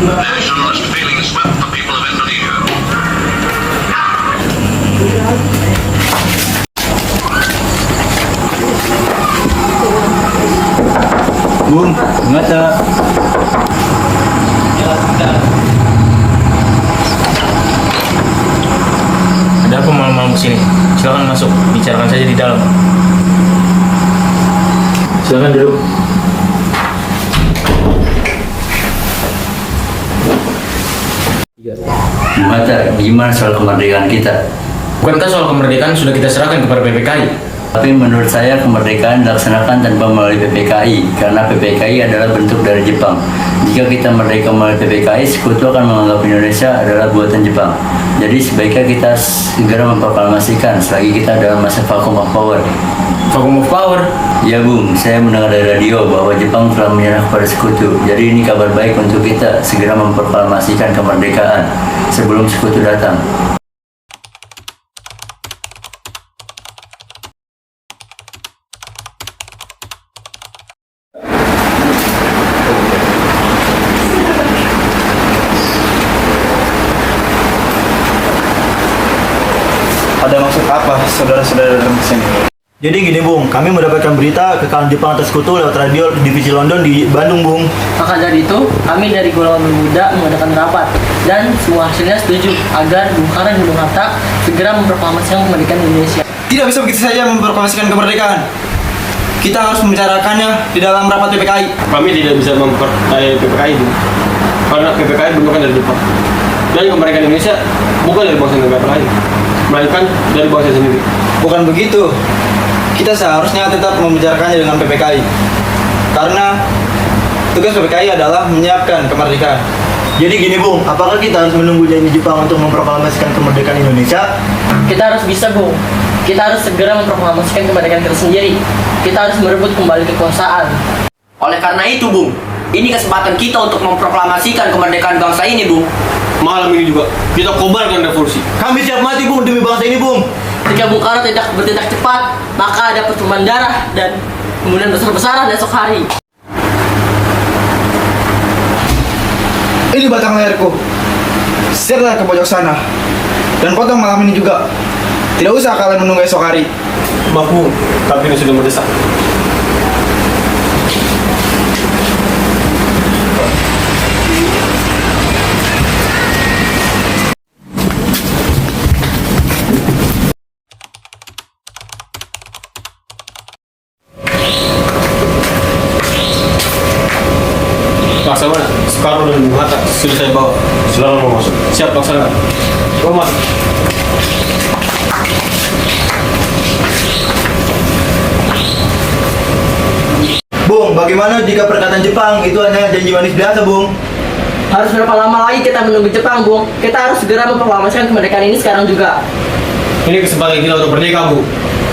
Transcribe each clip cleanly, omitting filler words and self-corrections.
Nationalist feelings swept the people of Indonesia. Bung, ngata. Ada apa malam-malam kesini? Silakan masuk, bicarakan saja di dalam. Silakan duduk. Ngata, gimana soal kemerdekaan kita? Bukankah soal kemerdekaan sudah kita serahkan kepada PPKI? Tapi menurut saya kemerdekaan dilaksanakan tanpa melalui PPKI karena PPKI adalah bentuk dari Jepang. Jika kita merdeka melalui PPKI, sekutu akan menganggap Indonesia adalah buatan Jepang. Jadi sebaiknya kita segera memproklamasikan selagi kita dalam masa vacuum of power. Vacuum of power? Ya Bung, saya mendengar dari radio bahwa Jepang telah menyerah kepada sekutu. Jadi ini kabar baik untuk kita segera memproklamasikan kemerdekaan sebelum sekutu datang. Ada maksud apa saudara-saudara dalam kesini? Jadi gini Bung, kami mendapatkan berita kekalahan Jepang atas sekutu lewat radio divisi London di Bandung Bung. Maka dari itu, kami dari golongan muda mengadakan rapat dan semua hasilnya setuju agar Bung Karno dan Bung Hatta segera memproklamasikan kemerdekaan Indonesia. Tidak bisa begitu saja memproklamasikan kemerdekaan. Kita harus membicarakannya di dalam rapat PPKI. Kami tidak bisa mempercayai PPKI itu karena PPKI bentuknya dari Jepang. Dan kemerdekaan Indonesia bukan dari bangsa negara lain, melainkan dari bangsa sendiri. Bukan begitu. Kita seharusnya tetap membicarakannya dengan PPKI. Karena tugas PPKI adalah menyiapkan kemerdekaan. Jadi gini Bung, apakah kita harus menunggu janji Jepang untuk memproklamasikan kemerdekaan Indonesia? Kita harus bisa, Bung. Kita harus segera memproklamasikan kemerdekaan kita sendiri. Kita harus merebut kembali kekuasaan. Oleh karena itu, Bung, ini kesempatan kita untuk memproklamasikan kemerdekaan bangsa ini, Bung. Malam ini juga kita kobarkan revolusi. Kami siap mati Bung demi bangsa ini Bung. Jika Bung Karno tidak bertindak cepat, maka ada pertumpahan darah dan kemudian besar-besaran esok hari. Ini batang leherku. Sirlah ke pojok sana. Dan potong malam ini juga. Tidak usah kalian menunggu esok hari. Maaf, Bung, tapi ini sudah mendesak. Laksamana, Soekarno dan Bung Hatta sudah saya bawa. Silakan mau masuk. Siap, Laksamana. Mau masuk. Bung, bagaimana jika perkataan Jepang itu hanya janji manis biasa Bung? Harus berapa lama lagi kita menunggu Jepang, Bung? Kita harus segera memproklamasikan kemerdekaan ini sekarang juga. Ini kesempatan kita untuk merdeka, Bu.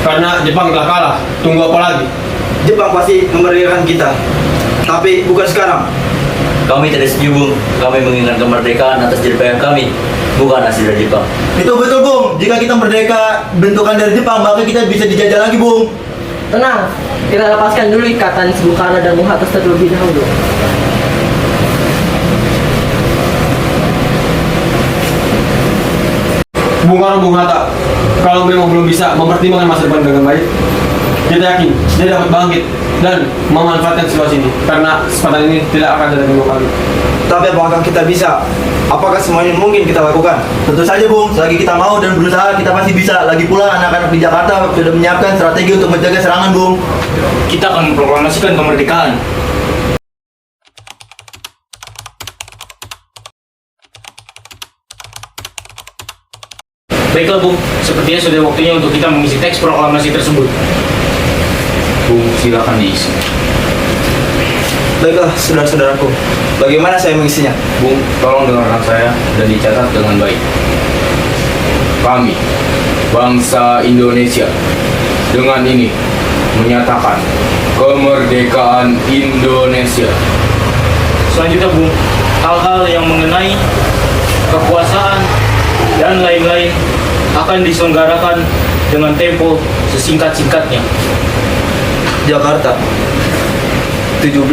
Karena Jepang telah kalah. Tunggu apa lagi? Jepang pasti memerdekakan kita. Tapi bukan sekarang. Kami tidak setuju Bung, kami menginginkan kemerdekaan atas jeripayah kami, bukan hasil dari Jepang. Itu betul Bung, jika kita merdeka bentukan dari Jepang maka kita bisa dijajah lagi Bung. Tenang, kita lepaskan dulu ikatan Bung Karno dan Bung Hatta terlebih dahulu. Bung Karno, Bung Hatta, kalau memang belum bisa mempertimbangkan masa depan dengan baik, kita yakin dia dapat bangkit dan memanfaatkan situasi ini karena kesempatan ini tidak akan datang dua kali. Tapi apakah kita bisa? Apakah semua ini mungkin kita lakukan? Tentu saja Bung, selagi kita mau dan berusaha kita pasti bisa. Lagi pula anak-anak di Jakarta sudah menyiapkan strategi untuk menjaga serangan Bung. Kita akan memproklamasikan kemerdekaan. Baiklah Bung, sepertinya sudah waktunya untuk kita mengisi teks proklamasi tersebut. Bung, silakan diisi. Baiklah, saudara-saudaraku. Bagaimana saya mengisinya? Bung, tolong dengarkan saya dan dicatat dengan baik. Kami, bangsa Indonesia, dengan ini menyatakan kemerdekaan Indonesia. Selanjutnya, Bung, hal-hal yang mengenai kekuasaan dan lain-lain akan diselenggarakan dengan tempo sesingkat-singkatnya. Jakarta, 17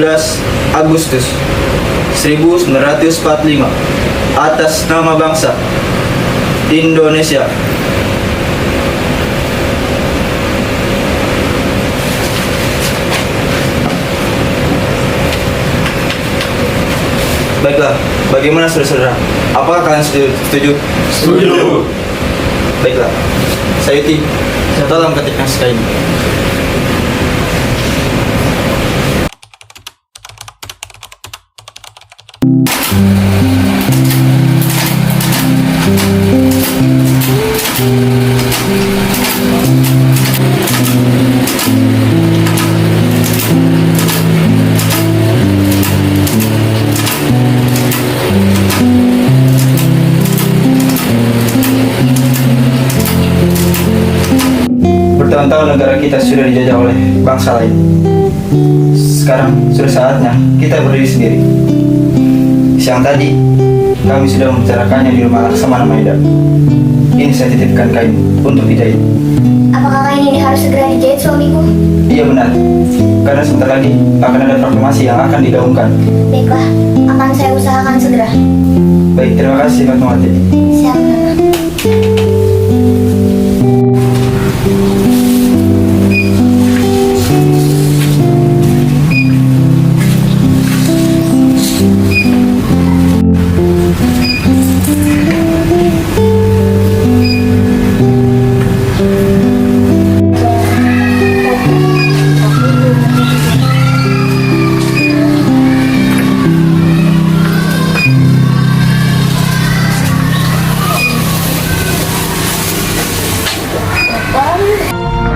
Agustus 1945 atas nama bangsa Indonesia. Baiklah, bagaimana saudara-saudara? Apakah kalian setuju? Setuju. Baiklah, Sayuti, tolong ketik naskah ini. Bertahun-tahun negara kita sudah dijajah oleh bangsa lain. Sekarang sudah saatnya kita berdiri sendiri. Siang tadi kami sudah membicarakannya di rumah Laksamana Maeda. Ini saya titipkan kain untuk dijahit. Apakah kain ini harus segera dijahit, suamiku? Iya benar, karena sebentar lagi akan ada proklamasi yang akan digaungkan. Baiklah, akan saya usahakan segera. Baik, terima kasih Fatmawati. Siap, Nana.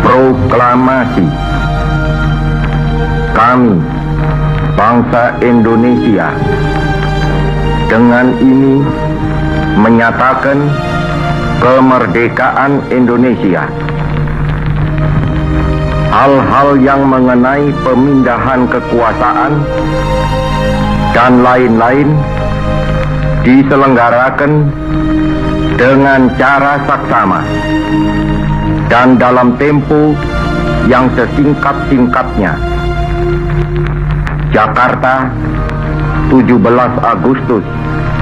Proklamasi. Kami, bangsa Indonesia, dengan ini menyatakan kemerdekaan Indonesia. Hal-hal yang mengenai pemindahan kekuasaan dan lain-lain diselenggarakan dengan cara saksama dan dalam tempo yang sesingkat-singkatnya. Jakarta, 17 Agustus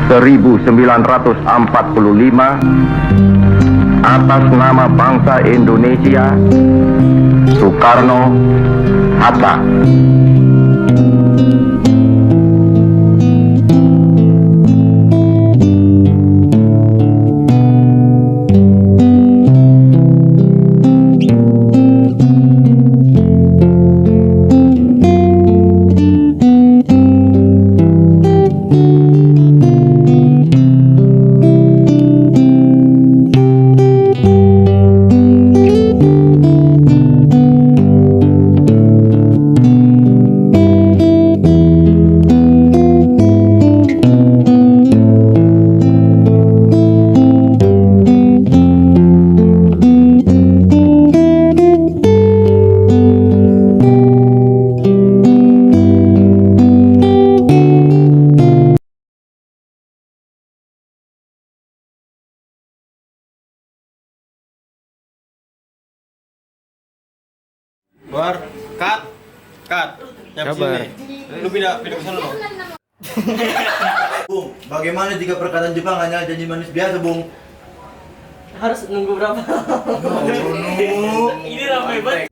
1945, atas nama bangsa Indonesia, Soekarno-Hatta. Keluar, cut. Yang Kabar. sini. Lu pindah ke sana lo. Bung, bagaimana jika perkataan Jepang hanya janji manis biasa, Bung? Harus nunggu berapa? Oh, Ini ramai banget.